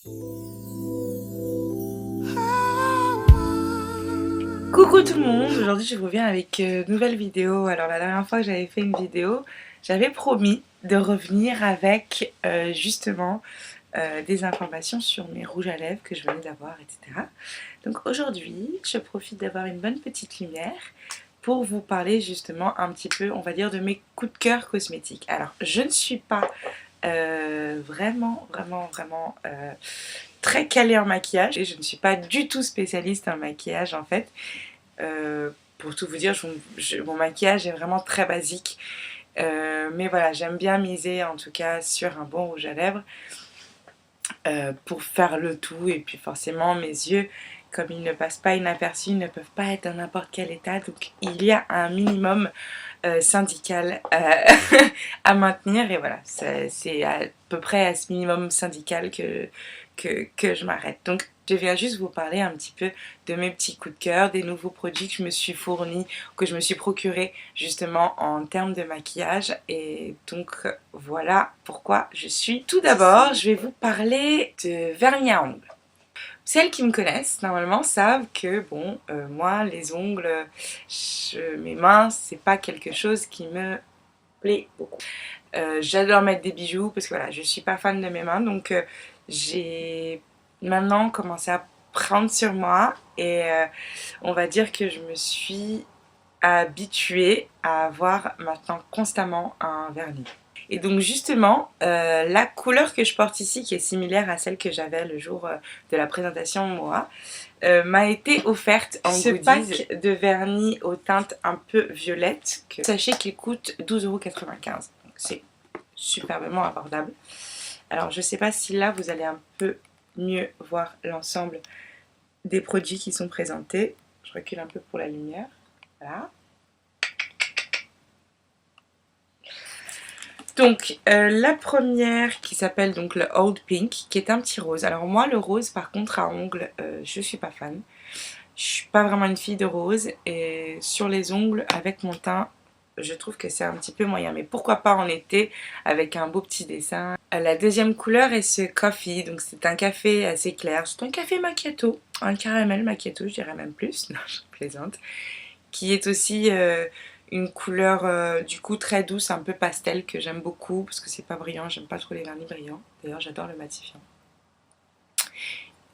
Coucou tout le monde, aujourd'hui je reviens avec une nouvelle vidéo. Alors la dernière fois que j'avais fait une vidéo, j'avais promis de revenir avec justement des informations sur mes rouges à lèvres que je venais d'avoir, etc. Donc aujourd'hui, je profite d'avoir une bonne petite lumière pour vous parler justement un petit peu, on va dire, de mes coups de cœur cosmétiques. Alors je ne suis pas vraiment très calée en maquillage et je ne suis pas du tout spécialiste en maquillage en fait. Pour tout vous dire, mon maquillage est vraiment très basique. Mais voilà, j'aime bien miser en tout cas sur un bon rouge à lèvres pour faire le tout. Et puis forcément, mes yeux, comme ils ne passent pas inaperçus, ne peuvent pas être dans n'importe quel état. Donc il y a un minimum syndical à maintenir. Et voilà, c'est à peu près à ce minimum syndical que je m'arrête. Donc je viens juste vous parler un petit peu de mes petits coups de cœur, des nouveaux produits que je me suis fournis, que je me suis procuré justement en termes de maquillage. Et donc voilà pourquoi je suis. Tout d'abord, je vais vous parler de vernis à ongles. Celles qui me connaissent normalement savent que bon, moi les ongles, mes mains, c'est pas quelque chose qui me plaît beaucoup. J'adore mettre des bijoux parce que voilà, je suis pas fan de mes mains, donc j'ai maintenant commencé à prendre sur moi et on va dire que je me suis habituée à avoir maintenant constamment un vernis. Et donc justement, la couleur que je porte ici, qui est similaire à celle que j'avais le jour de la présentation MOA, m'a été offerte en goodies. Pack de vernis aux teintes un peu violettes. Sachez qu'il coûte 12,95 €. Donc c'est superbement abordable. Alors je sais pas si là vous allez un peu mieux voir l'ensemble des produits qui sont présentés. Je recule un peu pour la lumière. Voilà. Donc la première qui s'appelle donc le Old Pink, qui est un petit rose. Alors moi le rose par contre à ongles, je suis pas fan. Je suis pas vraiment une fille de rose et sur les ongles avec mon teint, je trouve que c'est un petit peu moyen. Mais pourquoi pas en été avec un beau petit dessin. La deuxième couleur est ce Coffee, donc c'est un café assez clair. C'est un café macchiato, un caramel macchiato, je dirais même plus. Non, je plaisante. Qui est aussi une couleur du coup très douce, un peu pastel, que j'aime beaucoup parce que c'est pas brillant, j'aime pas trop les vernis brillants. D'ailleurs j'adore le matifiant.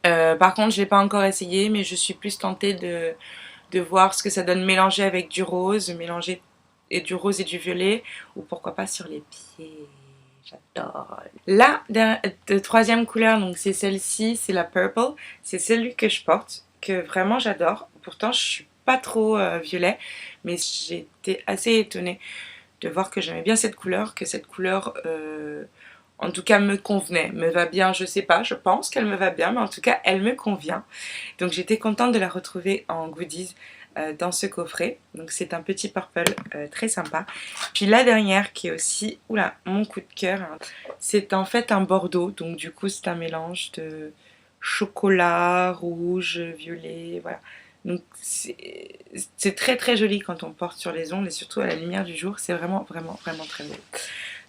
Par contre je l'ai pas encore essayé, mais je suis plus tentée de voir ce que ça donne mélangé avec du rose, mélanger et du rose et du violet, ou pourquoi pas sur les pieds. J'adore. La troisième couleur, donc c'est celle-ci, c'est la Purple. C'est celui que je porte, que vraiment j'adore. Pourtant je suis pas trop violet, mais j'ai été assez étonnée de voir que j'aimais bien cette couleur, que cette couleur en tout cas me convenait, me va bien, je sais pas, je pense qu'elle me va bien, mais en tout cas elle me convient. Donc j'étais contente de la retrouver en goodies dans ce coffret. Donc c'est un petit purple très sympa. Puis la dernière qui est aussi, oula, mon coup de cœur, hein, c'est en fait un bordeaux. Donc du coup c'est un mélange de chocolat, rouge, violet, voilà. Donc c'est très très joli quand on porte sur les ongles et surtout à la lumière du jour. C'est vraiment très beau.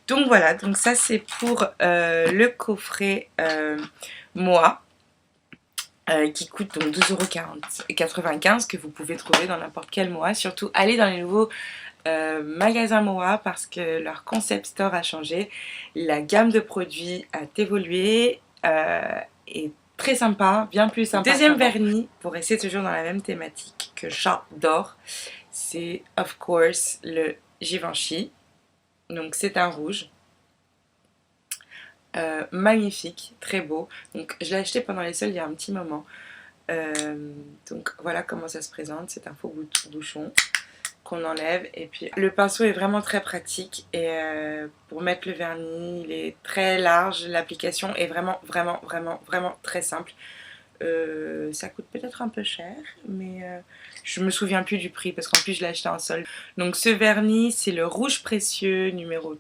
Donc voilà, donc ça c'est pour le coffret Moa. Qui coûte donc 12,95 € que vous pouvez trouver dans n'importe quel Moa. Surtout allez dans les nouveaux magasins Moa parce que leur concept store a changé. La gamme de produits a évolué et très sympa, bien plus sympa. Deuxième vernis, pour rester toujours dans la même thématique que j'adore, c'est of course le Givenchy. Donc c'est un rouge. Magnifique, très beau. Donc je l'ai acheté pendant les soldes il y a un petit moment. Donc voilà comment ça se présente. C'est un faux bouchon qu'on enlève. Et puis le pinceau est vraiment très pratique. Et pour mettre le vernis, il est très large. L'application est vraiment très simple. Ça coûte peut-être un peu cher, mais je me souviens plus du prix parce qu'en plus je l'ai acheté en solde. Donc ce vernis, c'est le rouge précieux numéro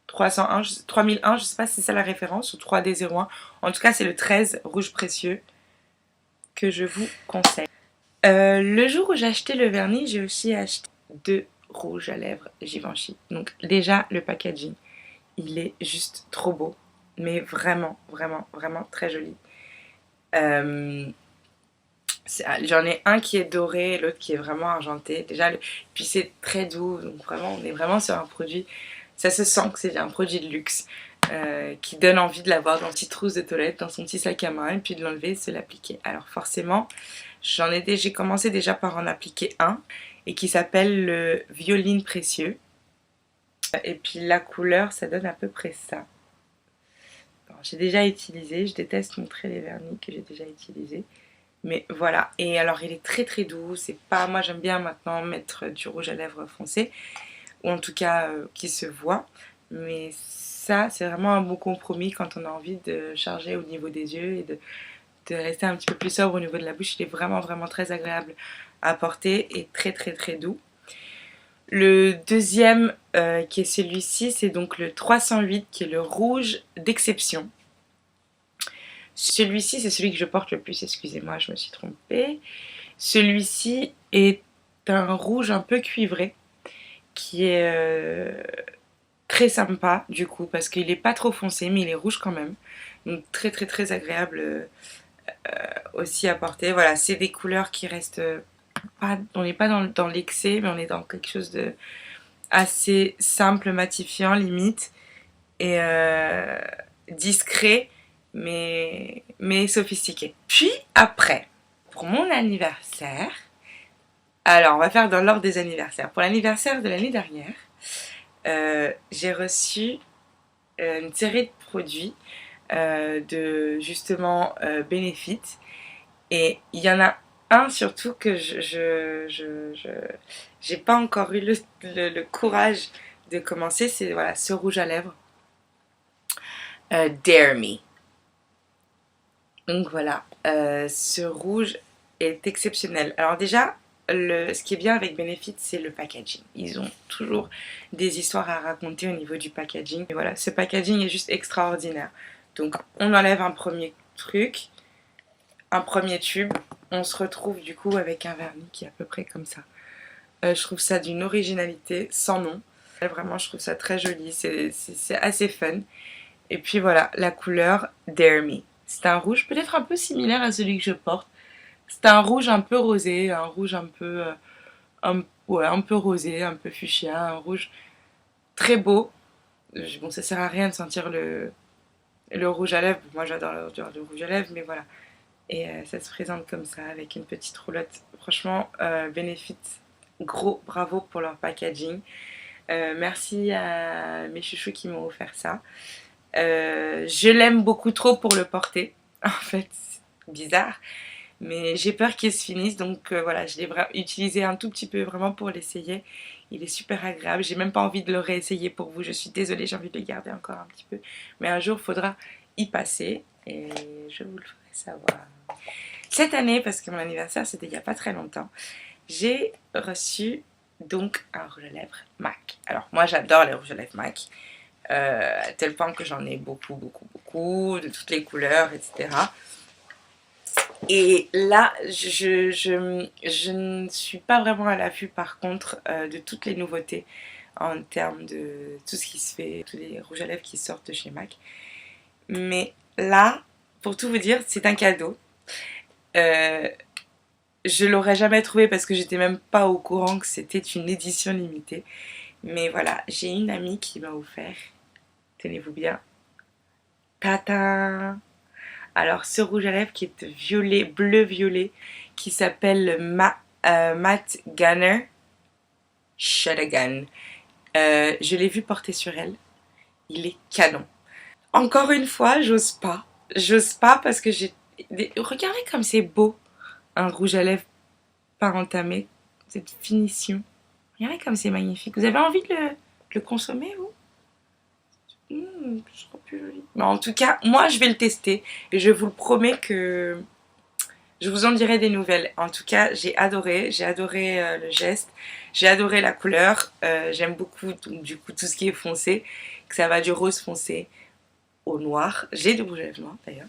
3001, je sais pas si c'est ça la référence, ou 3D01. En tout cas, c'est le 13 rouge précieux que je vous conseille. Le jour où j'ai acheté le vernis, j'ai aussi acheté 2 rouges à lèvres Givenchy. Donc déjà, le packaging, il est juste trop beau. mais vraiment, vraiment, vraiment très joli. Euh, J'en ai un qui est doré, l'autre qui est vraiment argenté. Puis c'est très doux, donc vraiment, on est vraiment sur un produit. Ça se sent que c'est un produit de luxe qui donne envie de l'avoir dans une petite trousse de toilette, dans son petit sac à main, et puis de l'enlever et de se l'appliquer. Alors forcément, j'ai commencé déjà par en appliquer un, et qui s'appelle le Violine Précieux. Et puis la couleur, ça donne à peu près ça. J'ai déjà utilisé, je déteste montrer les vernis que j'ai déjà utilisés. Mais voilà, et alors il est très très doux, c'est pas... Moi j'aime bien maintenant mettre du rouge à lèvres foncé, ou en tout cas qui se voit. Mais ça, c'est vraiment un bon compromis quand on a envie de charger au niveau des yeux et de rester un petit peu plus sobre au niveau de la bouche. Il est vraiment vraiment très agréable à porter et très très très doux. Le deuxième qui est celui-ci, c'est donc le 308 qui est le rouge d'exception. Celui-ci, c'est celui que je porte le plus, excusez-moi, je me suis trompée. Celui-ci est un rouge un peu cuivré, qui est très sympa du coup, parce qu'il n'est pas trop foncé, mais il est rouge quand même. Donc très très très agréable aussi à porter. Voilà, c'est des couleurs qui restent pas... On n'est pas dans l'excès, mais on est dans quelque chose de assez simple, matifiant limite, et discret, mais sophistiqué. Puis après, pour mon anniversaire, alors on va faire dans l'ordre des anniversaires. Pour l'anniversaire de l'année dernière, j'ai reçu une série de produits de justement Benefit, et il y en a un surtout que j'ai pas encore eu le courage de commencer, c'est voilà, ce rouge à lèvres Dare Me. Donc voilà, ce rouge est exceptionnel. Alors déjà, ce qui est bien avec Benefit, c'est le packaging. Ils ont toujours des histoires à raconter au niveau du packaging. Et voilà, ce packaging est juste extraordinaire. Donc on enlève un premier truc, un premier tube. On se retrouve du coup avec un vernis qui est à peu près comme ça. Je trouve ça d'une originalité sans nom. Vraiment, je trouve ça très joli. C'est assez fun. Et puis voilà, la couleur Dare Me. C'est un rouge peut-être un peu similaire à celui que je porte. C'est un rouge un peu rosé, un rouge un peu, ouais, un peu rosé, un peu fuchsia, un rouge très beau. Bon, ça sert à rien de sentir le rouge à lèvres. Moi, j'adore le rouge à lèvres, mais voilà. Et ça se présente comme ça, avec une petite roulotte. Franchement, Benefit, gros bravo pour leur packaging. Merci à mes chouchous qui m'ont offert ça. Je l'aime beaucoup trop pour le porter. En fait, c'est bizarre. Mais j'ai peur qu'il se finisse. Donc voilà, je l'ai utilisé un tout petit peu vraiment pour l'essayer. Il est super agréable. J'ai même pas envie de le réessayer pour vous. Je suis désolée, j'ai envie de le garder encore un petit peu. Mais un jour, il faudra y passer. Et je vous le ferai savoir. Cette année, parce que mon anniversaire, c'était il n'y a pas très longtemps, j'ai reçu donc un rouge à lèvres MAC. Alors moi, j'adore les rouges à lèvres MAC. À tel point que j'en ai beaucoup, beaucoup, beaucoup, de toutes les couleurs, etc. Et là, je ne suis pas vraiment à l'affût par contre de toutes les nouveautés en termes de tout ce qui se fait, tous les rouges à lèvres qui sortent de chez MAC. Mais là, pour tout vous dire, c'est un cadeau. Je l'aurais jamais trouvé parce que j'étais même pas au courant que c'était une édition limitée. Mais voilà, j'ai une amie qui m'a offert, tenez-vous bien, tata. Alors ce rouge à lèvres qui est violet, bleu-violet, qui s'appelle Matte Gunner Shadagan. Je l'ai vu porter sur elle. Il est canon. Encore une fois, j'ose pas. J'ose pas parce que j'ai... Regardez comme c'est beau, un rouge à lèvres pas entamé. Cette finition. Regardez comme c'est magnifique. Vous avez envie de le consommer, vous? Ce sera plus joli. Mais en tout cas, moi, je vais le tester. Et je vous le promets que je vous en dirai des nouvelles. En tout cas, j'ai adoré le geste, j'ai adoré la couleur. J'aime beaucoup donc, du coup tout ce qui est foncé, que ça va du rose foncé au noir. J'ai du rouge à lèvres noir d'ailleurs.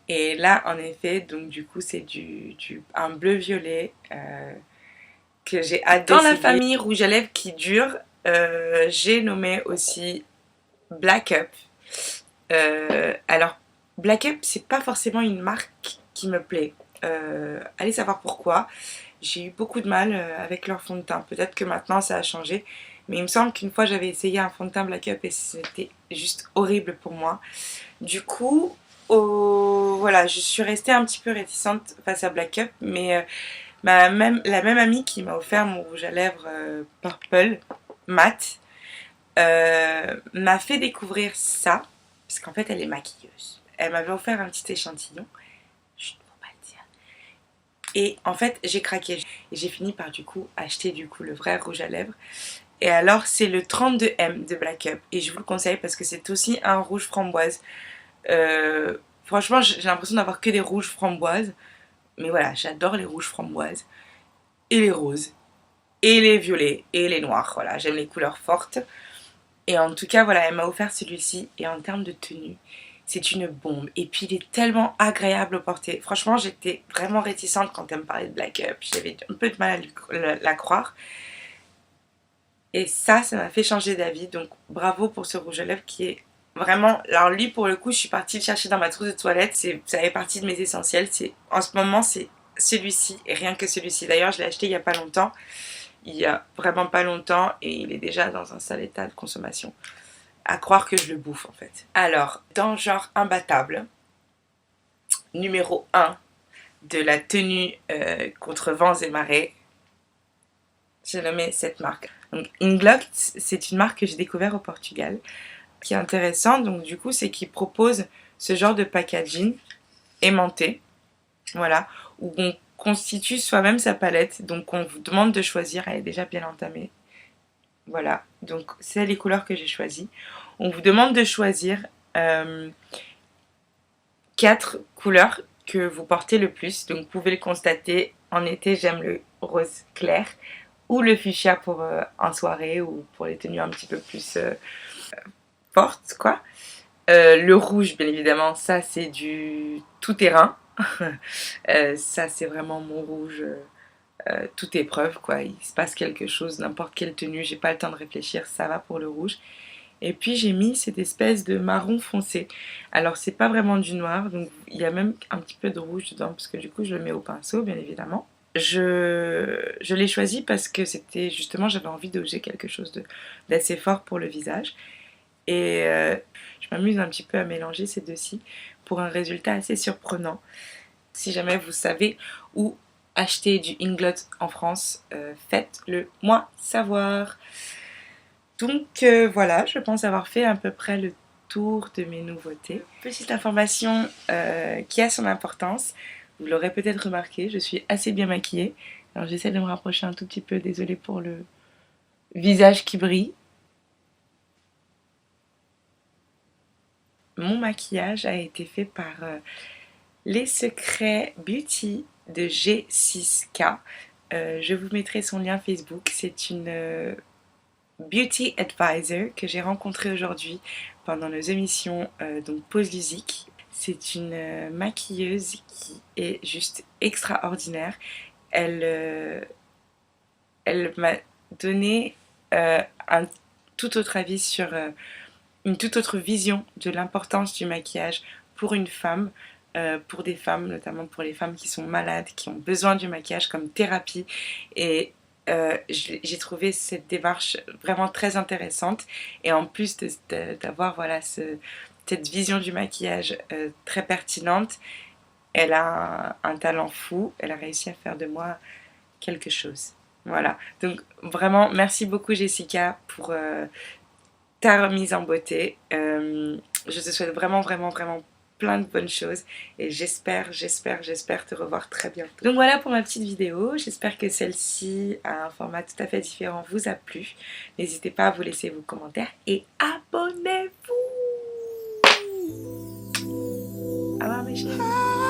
Et là, en effet, donc du coup, c'est un bleu-violet que j'ai adoré. Dans la famille rouge à lèvres qui dure, j'ai nommé aussi Black Up. Alors, Black Up, c'est pas forcément une marque qui me plaît. Allez savoir pourquoi. J'ai eu beaucoup de mal avec leur fond de teint. Peut-être que maintenant ça a changé. Mais il me semble qu'une fois j'avais essayé un fond de teint Black Up et c'était juste horrible pour moi. Du coup, voilà, je suis restée un petit peu réticente face à Black Up. Mais la même amie qui m'a offert mon rouge à lèvres Purple Matte m'a fait découvrir ça. Parce qu'en fait elle est maquilleuse. Elle m'avait offert un petit échantillon. Je ne peux pas le dire. Et en fait, j'ai craqué. Et j'ai fini par du coup acheter du coup le vrai rouge à lèvres. Et alors, c'est le 32M de Black Up. Et je vous le conseille parce que c'est aussi un rouge framboise. Franchement, j'ai l'impression d'avoir que des rouges framboises. Mais voilà, j'adore les rouges framboises. Et les roses. Et les violets. Et les noirs. Voilà, j'aime les couleurs fortes. Et en tout cas, voilà, elle m'a offert celui-ci. Et en termes de tenue, c'est une bombe. Et puis, il est tellement agréable au porter. Franchement, j'étais vraiment réticente quand elle me parlait de Black Up. J'avais un peu de mal à la croire. Et ça m'a fait changer d'avis. Donc, bravo pour ce rouge à lèvres qui est vraiment... Alors, lui, pour le coup, je suis partie le chercher dans ma trousse de toilette. Ça fait partie de mes essentiels. En ce moment, c'est celui-ci et rien que celui-ci. D'ailleurs, je l'ai acheté il n'y a pas longtemps. Il y a vraiment pas longtemps et il est déjà dans un sale état de consommation. À croire que je le bouffe en fait. Alors, dans genre imbattable, numéro 1 de la tenue contre vents et marées, j'ai nommé cette marque. Donc Inglot, c'est une marque que j'ai découvert au Portugal, qui est intéressante. Donc du coup, c'est qu'ils proposent ce genre de packaging aimanté, voilà, où on constitue soi-même sa palette. Donc on vous demande de choisir, elle est déjà bien entamée. Voilà, donc c'est les couleurs que j'ai choisies. On vous demande de choisir 4 couleurs que vous portez le plus. Donc vous pouvez le constater, en été j'aime le rose clair ou le fuchsia pour en soirée ou pour les tenues un petit peu plus fortes quoi. Le rouge bien évidemment, ça c'est du tout terrain. Ça c'est vraiment mon rouge toute épreuve quoi. Il se passe quelque chose, n'importe quelle tenue, j'ai pas le temps de réfléchir, ça va pour le rouge. Et puis j'ai mis cette espèce de marron foncé. Alors c'est pas vraiment du noir, donc il y a même un petit peu de rouge dedans, parce que du coup je le mets au pinceau bien évidemment. Je l'ai choisi parce que c'était justement, j'avais envie de j'ai quelque chose d'assez fort pour le visage. Et je m'amuse un petit peu à mélanger ces deux-ci pour un résultat assez surprenant. Si jamais vous savez où acheter du Inglot en France, faites-le moi savoir. Donc voilà, je pense avoir fait à peu près le tour de mes nouveautés. Petite information qui a son importance, vous l'aurez peut-être remarqué, je suis assez bien maquillée. Alors j'essaie de me rapprocher un tout petit peu, désolée pour le visage qui brille. Mon maquillage a été fait par Les Secrets Beauty de G6K. Je vous mettrai son lien Facebook, c'est une... Beauty Advisor que j'ai rencontré aujourd'hui pendant nos émissions donc Pause Musique. C'est une maquilleuse qui est juste extraordinaire. Elle m'a donné un tout autre avis sur une toute autre vision de l'importance du maquillage pour une femme, pour des femmes, notamment pour les femmes qui sont malades, qui ont besoin du maquillage comme thérapie. Et j'ai trouvé cette démarche vraiment très intéressante. Et en plus d'avoir voilà, cette vision du maquillage très pertinente, elle a un talent fou. Elle a réussi à faire de moi quelque chose. Voilà. Donc vraiment, merci beaucoup Jessica pour ta remise en beauté. Je te souhaite vraiment, vraiment, vraiment plein de bonnes choses et j'espère te revoir très bientôt. Donc voilà pour ma petite vidéo, j'espère que celle-ci à un format tout à fait différent vous a plu. N'hésitez pas à vous laisser vos commentaires et abonnez-vous. Au revoir mes chéris.